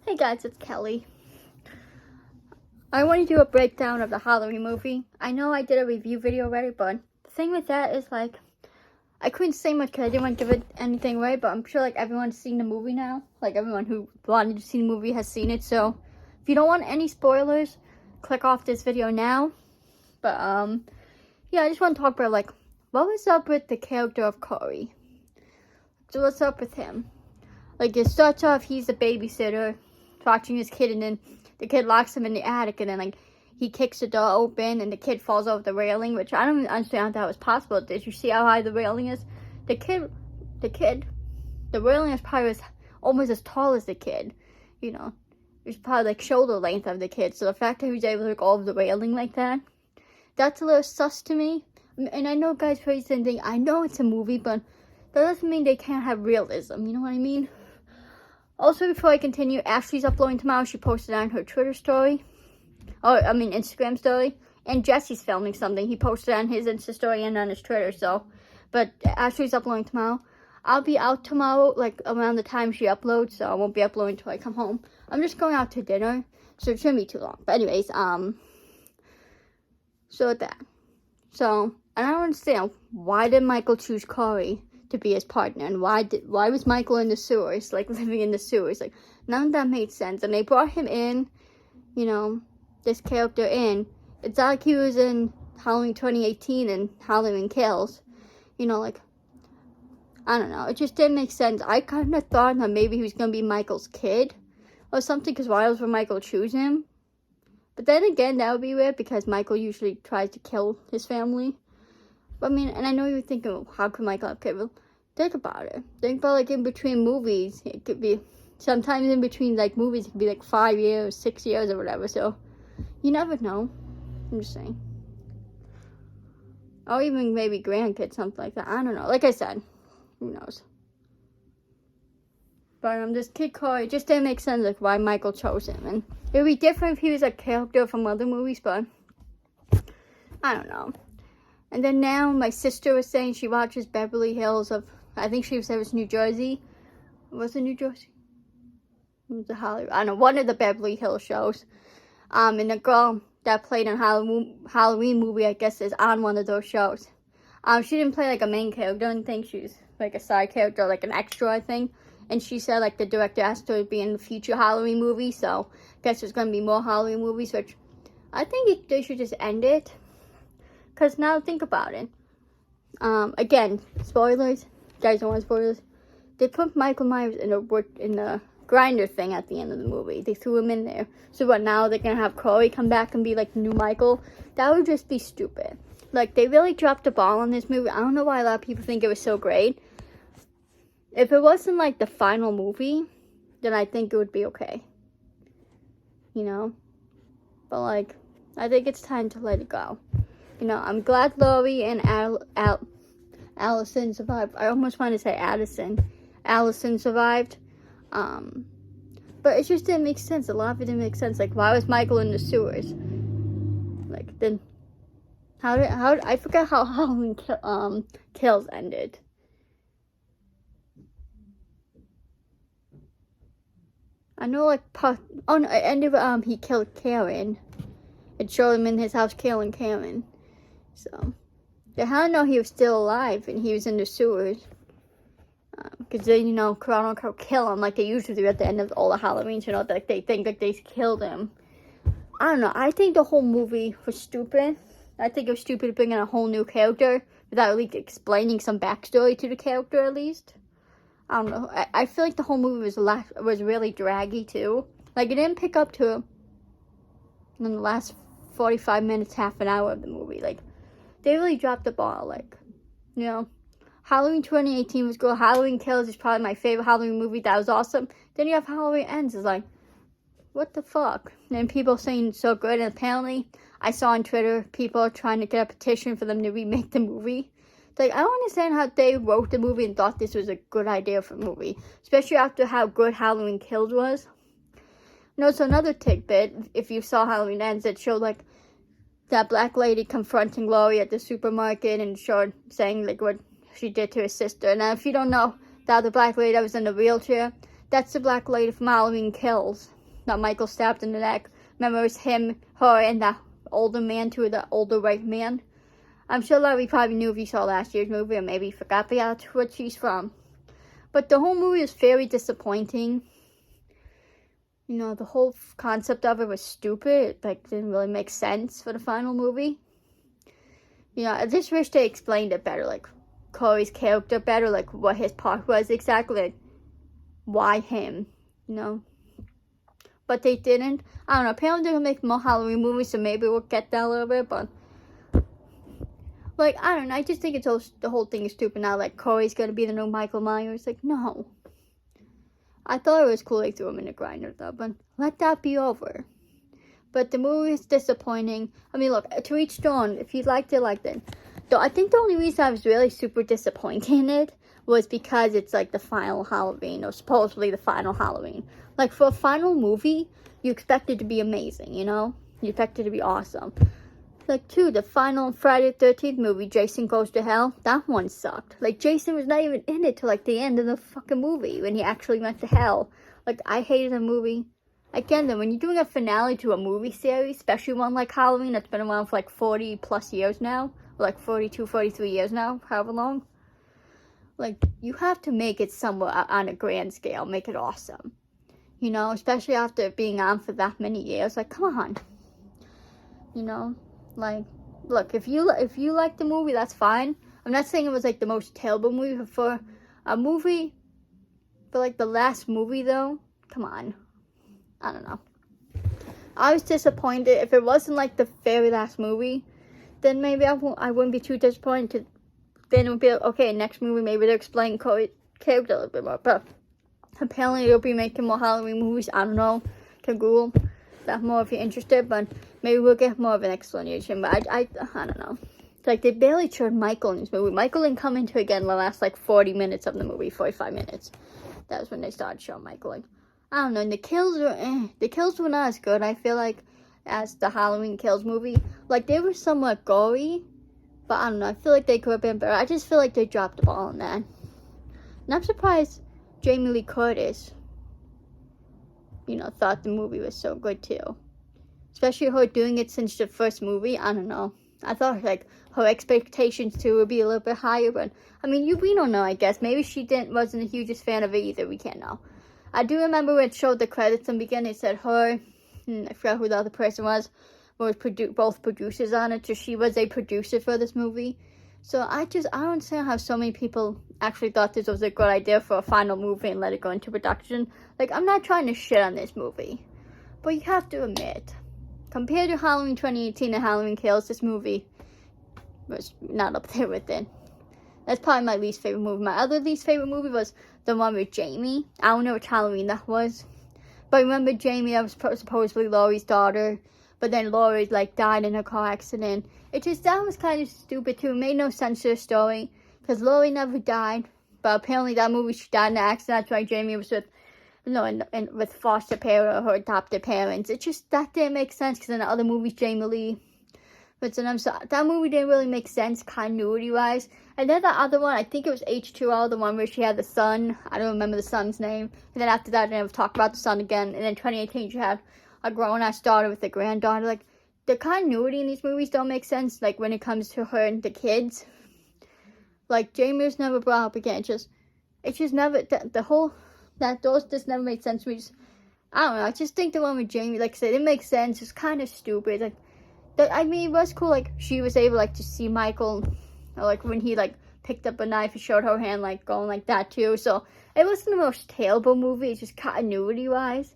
Hey guys, it's Kelly. I want to do a breakdown of the Halloween movie. I know I did a review video already, but the thing with that is like, I couldn't say much because I didn't want to give it anything away, but I'm sure like everyone's seen the movie now. Like everyone who wanted to see the movie has seen it, so if you don't want any spoilers, click off this video now. But yeah, I just want to talk about like, what was up with the character of Corey? So what's up with him? Like it starts off, he's a babysitter watching his kid, and then the kid locks him in the attic, and then like he kicks the door open and the kid falls over the railing, which I don't even understand how that was possible. Did you see how high the railing is? The railing is probably almost as tall as the kid, you know. It's probably like shoulder length of the kid, so the fact that he was able to go over the railing like that, that's a little sus to me. And I know guys probably think, I know it's a movie, but that doesn't mean they can't have realism, you know what I mean? Also, before I continue, Ashley's uploading tomorrow. She posted on her Twitter story. Instagram story. And Jesse's filming something. He posted on his Insta story and on his Twitter, so. But Ashley's uploading tomorrow. I'll be out tomorrow, like, around the time she uploads, so I won't be uploading until I come home. I'm just going out to dinner, so it shouldn't be too long. But anyways, so with that. So, and I don't understand, why did Michael choose Corey to be his partner, and why was Michael in the sewers, like living in the sewers? Like none of that made sense. And they brought him in, you know, this character in. It's not like he was in Halloween 2018 and Halloween Kills, you know, like I don't know, it just didn't make sense. I kind of thought that maybe he was gonna be Michael's kid or something, because why else would Michael choose him? But then again, that would be weird because Michael usually tries to kill his family. I mean, and I know you're thinking, well, how could Michael have kids? Well, think about it. Think about like in between movies. It could be, sometimes in between like movies, it could be like 5 years, 6 years or whatever. So, you never know. I'm just saying. Or even maybe grandkids, something like that. I don't know. Like I said, who knows? But this kid Corey, it just didn't make sense like why Michael chose him. And it would be different if he was a character from other movies, but I don't know. And then now my sister was saying she watches Beverly Hills of, I think she said it was New Jersey. Was it New Jersey? It was Hollywood. I don't know, one of the Beverly Hills shows. And the girl that played in Halloween movie, I guess, is on one of those shows. She didn't play like a main character. I don't think she was like a side character, like an extra, I think. And she said like the director asked her to be in the future Halloween movie, so I guess there's going to be more Halloween movies, which I think they should just end it. Because now think about it. Again, spoilers. You guys don't want spoilers. They put Michael Myers in the grinder thing at the end of the movie. They threw him in there. So what, now they're going to have Corey come back and be like the new Michael? That would just be stupid. Like, they really dropped the ball on this movie. I don't know why a lot of people think it was so great. If it wasn't like the final movie, then I think it would be okay. You know? But like, I think it's time to let it go. You know, I'm glad Laurie and Allison survived. I almost want to say Addison. Allison survived. But it just didn't make sense. A lot of it didn't make sense. Like, why was Michael in the sewers? Like, then, I forgot how Halloween Kills ended. I know, like, it ended with, he killed Karen. It showed him in his house killing Karen. So, they had to know he was still alive and he was in the sewers. Because then, you know, quote unquote kill him like they usually do at the end of all the Halloweens, you know, like they think like they killed him. I don't know. I think the whole movie was stupid. I think it was stupid to bring in a whole new character without at least explaining some backstory to the character at least. I don't know. I feel like the whole movie was really draggy too. Like it didn't pick up to in the last 45 minutes, half an hour of the movie. Like they really dropped the ball. Like, you know, Halloween 2018 was good. Halloween Kills is probably my favorite Halloween movie. That was awesome. Then you have Halloween Ends. It's like, what the fuck? And people saying it's so good. And apparently, I saw on Twitter people trying to get a petition for them to remake the movie. It's like, I don't understand how they wrote the movie and thought this was a good idea for a movie. Especially after how good Halloween Kills was. You know, so another tidbit, if you saw Halloween Ends, it showed like that black lady confronting Laurie at the supermarket and saying like what she did to her sister. Now, if you don't know, that other black lady that was in the wheelchair, that's the black lady from Halloween Kills. that Michael stabbed in the neck. Remember, it was him, her, and that older man too, the older white man. I'm sure Larry probably knew if he saw last year's movie, or maybe he forgot, but yeah, that's what she's from. But the whole movie was very disappointing. You know, the whole concept of it was stupid. Like, didn't really make sense for the final movie. You know, I just wish they explained it better, like, Corey's character better, like, what his part was exactly, like, why him, you know. But they didn't. I don't know, apparently they're gonna make more Halloween movies, so maybe we'll get that a little bit, but, like, I don't know, I just think the whole thing is stupid now, like, Corey's gonna be the new Michael Myers. Like, no. I thought it was cool they threw him in the grinder, though, but let that be over. But the movie is disappointing. I mean, look, to each their own. If you liked it, liked it. Though I think the only reason I was really super disappointed in it was because it's like the final Halloween, or supposedly the final Halloween. Like, for a final movie, you expect it to be amazing, you know? You expect it to be awesome. Like, too, the final Friday the 13th movie, Jason Goes to Hell, that one sucked. Like, Jason was not even in it till, like, the end of the fucking movie, when he actually went to hell. Like, I hated the movie. Again, then, when you're doing a finale to a movie series, especially one like Halloween that's been around for, like, 40 plus years now, or, like, 42, 43 years now, however long, like, you have to make it somewhat on a grand scale, make it awesome. You know, especially after being on for that many years. Like, come on. You know? Like, look, if you like the movie, that's fine. I'm not saying it was, like, the most terrible movie, but for a movie, for, like, the last movie, though, come on. I don't know. I was disappointed. If it wasn't, like, the very last movie, then maybe I wouldn't be too disappointed. Then it would be like, okay, next movie, maybe they'll explain Corey's character a little bit more. But apparently they'll be making more Halloween movies. I don't know. To Google that more if you're interested, but maybe we'll get more of an explanation. But I don't know. It's like they barely showed Michael in this movie. Michael didn't come into it again the last like 40 minutes of the movie, 45 minutes. That was when they started showing Michael. Like, I don't know. And the kills were not as good, I feel like, as the Halloween Kills movie. Like, they were somewhat gory, but I don't know. I feel like they could have been better. I just feel like they dropped the ball on that. And I'm surprised Jamie Lee Curtis, you know, thought the movie was so good too. Especially her doing it since the first movie. I don't know. I thought like her expectations too would be a little bit higher, but I mean, we don't know. I guess maybe she wasn't the hugest fan of it either. We can't know. I do remember when it showed the credits in the beginning. It said her, I forgot who the other person was both producers on it. So she was a producer for this movie. So I don't understand how so many people actually thought this was a good idea for a final movie and let it go into production. Like, I'm not trying to shit on this movie, but you have to admit, compared to Halloween 2018 and Halloween Kills, this movie was not up there with it. That's probably my least favorite movie. My other least favorite movie was the one with Jamie. I don't know which Halloween that was, but remember Jamie, that was supposedly Laurie's daughter, but then Laurie like died in a car accident. That was kind of stupid too. It made no sense to the story, because Laurie never died, but apparently that movie she died in an accident. That's why Jamie was with, you know, and with foster parent or her adopted parents. That didn't make sense, because in the other movies, Jamie Lee, but then that movie didn't really make sense continuity-wise. And then the other one, I think it was H2O, the one where she had the son. I don't remember the son's name. And then after that, they never talked about the son again. And then 2018, she had a grown-ass daughter with a granddaughter. Like, the continuity in these movies don't make sense, like, when it comes to her and the kids. Like, Jamie was never brought up again. It just never, those just never made sense to me. I don't know, I just think the one with Jamie, like I said, it makes sense. It's kind of stupid. Like, I mean, it was cool, like, she was able, like, to see Michael, or, like, when he, like, picked up a knife and showed her hand, like, going like that, too. So, it wasn't the most terrible movie. It's just continuity-wise.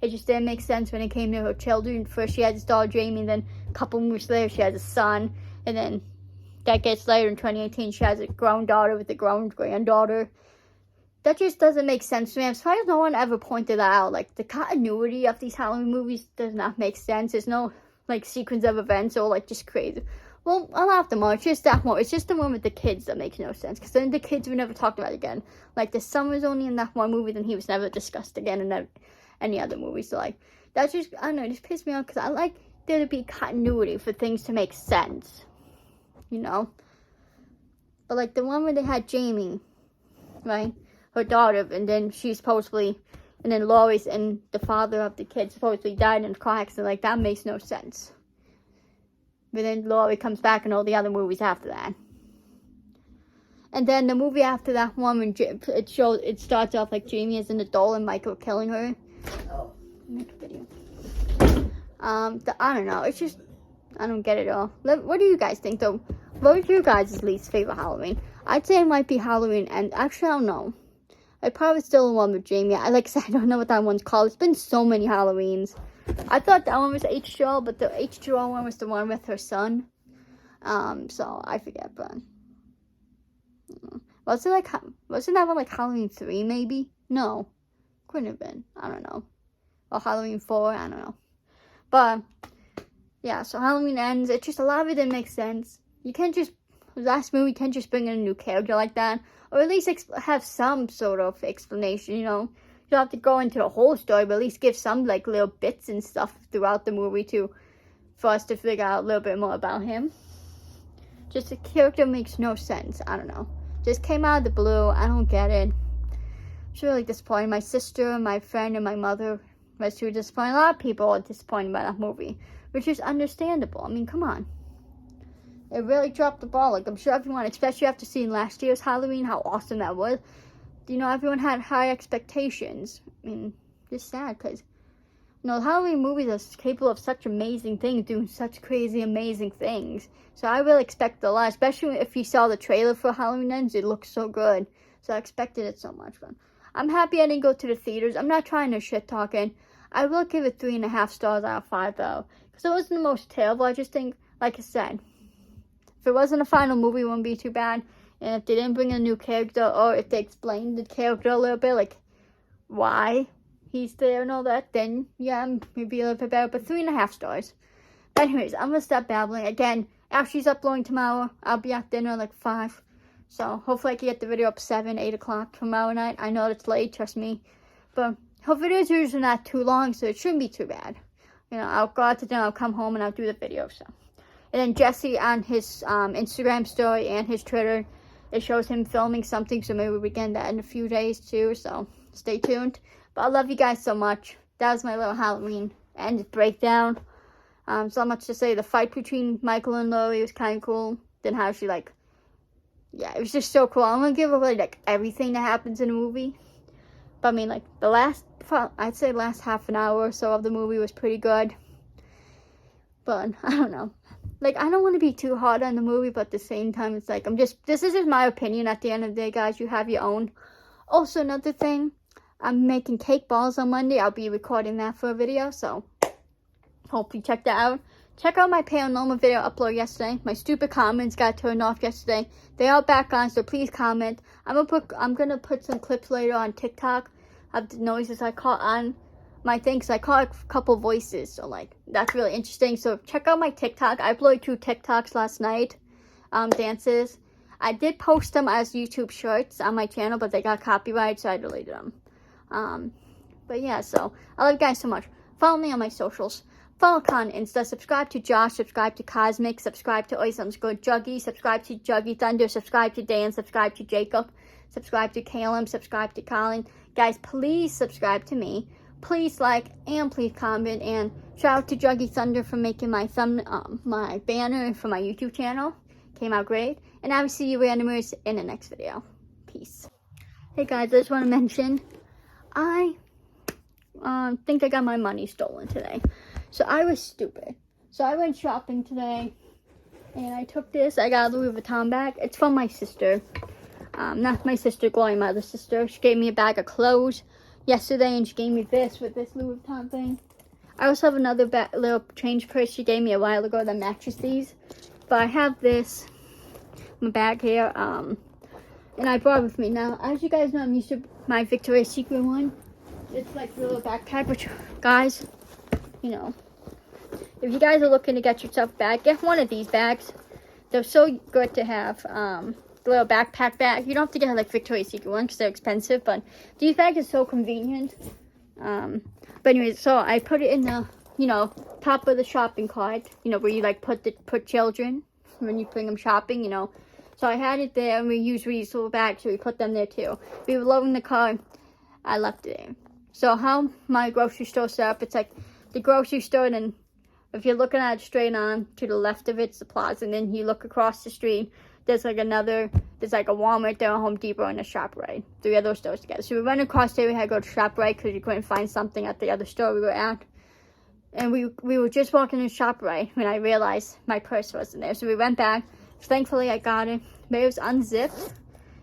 It just didn't make sense when it came to her children. First, she had this daughter, Jamie, and then a couple movies later, she has a son. And then, decades later, in 2018, she has a grown daughter with a grown granddaughter. That just doesn't make sense to me. I'm surprised no one ever pointed that out. Like, the continuity of these Halloween movies does not make sense. There's no, like, sequence of events or, like, just crazy. Well, a lot of them are. It's just that one. It's just the one with the kids that makes no sense. Because then the kids were never talked about again. Like, the son was only in that one movie, then he was never discussed again in any other movies. So, like, that's just, I don't know, it just pissed me off. Because I like there to be continuity for things to make sense. You know? But, like, the one where they had Jamie, right? Her daughter, and then she supposedly And then Laurie's and the father of the kid supposedly died in a car accident. Like, that makes no sense. But then Laurie comes back in all the other movies after that. And then the movie after that one, when it starts off like Jamie is an adult and Michael killing her. Oh, make a video. I don't know. It's just, I don't get it all. What do you guys think though? What was your guys' least favorite Halloween? I'd say it might be Halloween, and actually I don't know. I'd probably still the one with Jamie. Like I said, I don't know what that one's called. It's been so many Halloweens. I thought that one was H2O, but the H2O one was the one with her son. So I forget, but wasn't that one like Halloween 3 maybe? No, couldn't have been. I don't know. Or Halloween 4, I don't know. But yeah, so Halloween ends. It's just a lot of it didn't make sense. You can't just last movie can't just bring in a new character like that, or at least have some sort of explanation. You know, you don't have to go into the whole story, but at least give some like little bits and stuff throughout the movie for us to figure out a little bit more about him. Just the character makes no sense. I don't know. Just came out of the blue. I don't get it. It's really disappointing. My sister, my friend, and my mother was too disappointed. A lot of people are disappointed by that movie, which is understandable. I mean, come on. It really dropped the ball. Like, I'm sure everyone, especially after seeing last year's Halloween, how awesome that was. You know, everyone had high expectations. I mean, just sad because, you know, Halloween movies are capable of such amazing things, doing such crazy, amazing things. So I really expect a lot, especially if you saw the trailer for Halloween Ends. It looks so good. So I expected it so much. But I'm happy I didn't go to the theaters. I'm not trying to shit talking. I will give it 3.5 stars out of 5 though, because it wasn't the most terrible. I just think, like I said, if it wasn't a final movie, it wouldn't be too bad. And if they didn't bring a new character, or if they explained the character a little bit, like why he's there and all that, then yeah, maybe a little bit better. But 3.5 stars. But anyways, I'm gonna stop babbling. Again, after she's uploading tomorrow, I'll be at dinner like 5. So hopefully I can get the video up 7, 8 o'clock tomorrow night. I know it's late, trust me. But her videos are usually not too long, so it shouldn't be too bad. You know, I'll go out to dinner, I'll come home, and I'll do the video, so. And then Jesse on his Instagram story and his Twitter, it shows him filming something, so maybe we get that in a few days too, so stay tuned. But I love you guys so much. That was my little Halloween end breakdown. So much to say, the fight between Michael and Laurie was kind of cool. Then how she like, yeah, it was just so cool. I'm going to give away like everything that happens in the movie. But I mean, like I'd say last half an hour or so of the movie was pretty good. But I don't know. Like, I don't want to be too hard on the movie, but at the same time, it's like, this is just my opinion at the end of the day, guys. You have your own. Also, another thing, I'm making cake balls on Monday. I'll be recording that for a video, so hope you check that out. Check out my paranormal video upload yesterday. My stupid comments got turned off yesterday. They are back on, so please comment. I'm gonna put some clips later on TikTok of the noises I caught on my thing, because I caught a couple voices, so like that's really interesting. So check out my TikTok. I uploaded 2 TikToks last night, dances. I did post them as YouTube shorts on my channel, but they got copyrighted, so I deleted them. But yeah, so I love you guys so much. Follow me on my socials. Follow Con Insta. Subscribe to Josh. Subscribe to Cosmic. Subscribe to Ice_Juggy. Subscribe to Juggy Thunder. Subscribe to Dan. Subscribe to Jacob. Subscribe to Caleb. Subscribe to Colin. Guys, please subscribe to me. Please like and please comment, and shout out to Juggy Thunder for making my my banner for my YouTube channel. Came out great. And I will see you randomers in the next video. Peace. Hey guys, I just want to mention, I think I got my money stolen today. So I was stupid. So I went shopping today, and I took this. I got a Louis Vuitton bag. It's from my sister. Not my sister, Gloria, my other sister. She gave me a bag of clothes yesterday, and she gave me this with this Louis Vuitton thing. I also have another little change purse she gave me a while ago that matches these. But I have this in my bag here, and I brought it with me. Now, as you guys know, I'm used to my Victoria's Secret one. It's like a little backpack, which, guys, you know, if you guys are looking to get yourself a bag, get one of these bags. They're so good to have. The little backpack bag. You don't have to get like Victoria's Secret one because they're expensive, but these bags are so convenient. But anyways, so I put it in the, you know, top of the shopping cart, you know, where you like put children when you bring them shopping, you know. So I had it there, and we use reusable bags, so we put them there too. We were loading the car. I left it there. So how my grocery store set up, it's like the grocery store, and if you're looking at it straight on, to the left of it's the plaza, and then you look across the street, there's like a Walmart there, a Home Depot, and a ShopRite. 3 of those stores together. So we went across there, we had to go to ShopRite because we couldn't find something at the other store we were at. And we were just walking to ShopRite when I realized my purse wasn't there. So we went back. Thankfully, I got it. But it was unzipped,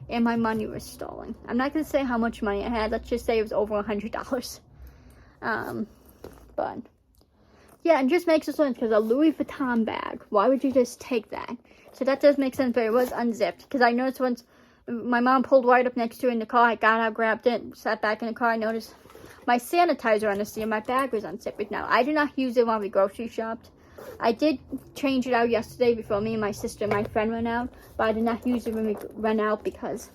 and my money was stolen. I'm not going to say how much money I had. Let's just say it was over $100. But yeah, it just makes sense because a Louis Vuitton bag. Why would you just take that? So that does make sense, but it was unzipped. Because I noticed once my mom pulled right up next to it in the car, I got out, grabbed it, sat back in the car. I noticed my sanitizer on the seat, my bag was unzipped. Now, I did not use it while we grocery shopped. I did change it out yesterday before me and my sister and my friend went out, but I did not use it when we went out because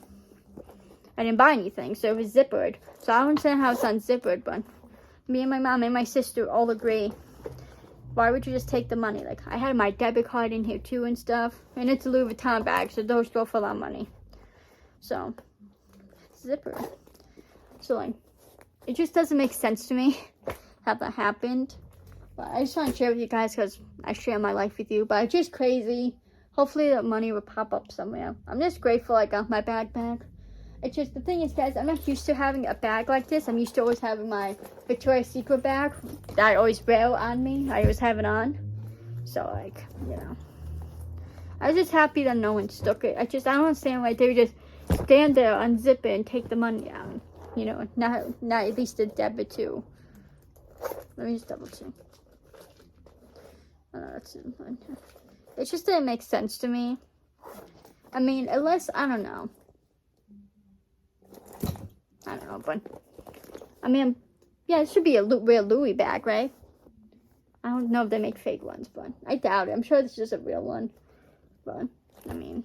I didn't buy anything, so it was zippered. So I don't understand how it's unzippered, but me and my mom and my sister all agree. Why would you just take the money? Like, I had my debit card in here too and stuff, and it's a Louis Vuitton bag, so those go for a lot of money. So, zipper. So, like, it just doesn't make sense to me how that happened. But I just want to share with you guys because I share my life with you. But it's just crazy. Hopefully that money will pop up somewhere. I'm just grateful I got my bag back. It's just, the thing is, guys, I'm not used to having a bag like this. I'm used to always having my Victoria's Secret bag that I always wear on me. I always have it on. So, like, you know. I was just happy that no one took it. I don't understand why they would just stand there, unzip it, and take the money out. You know, not at least a debit too. Let me just double check. Oh, no, that's fine. It just didn't make sense to me. I mean, unless, I don't know, but I mean, yeah, it should be a real Louis bag, right? I don't know if they make fake ones, but I doubt it. I'm sure this is just a real one. But I mean,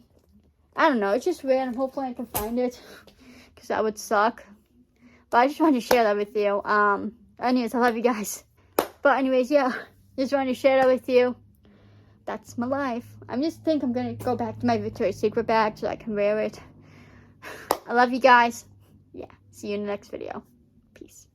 I don't know. It's just weird. And hopefully I can find it, because that would suck. But I just wanted to share that with you. Anyways, I love you guys. But anyways, yeah, just wanted to share that with you. That's my life. I just think I'm gonna go back to my Victoria's Secret bag so I can wear it. I love you guys. Yeah, see you in the next video. Peace.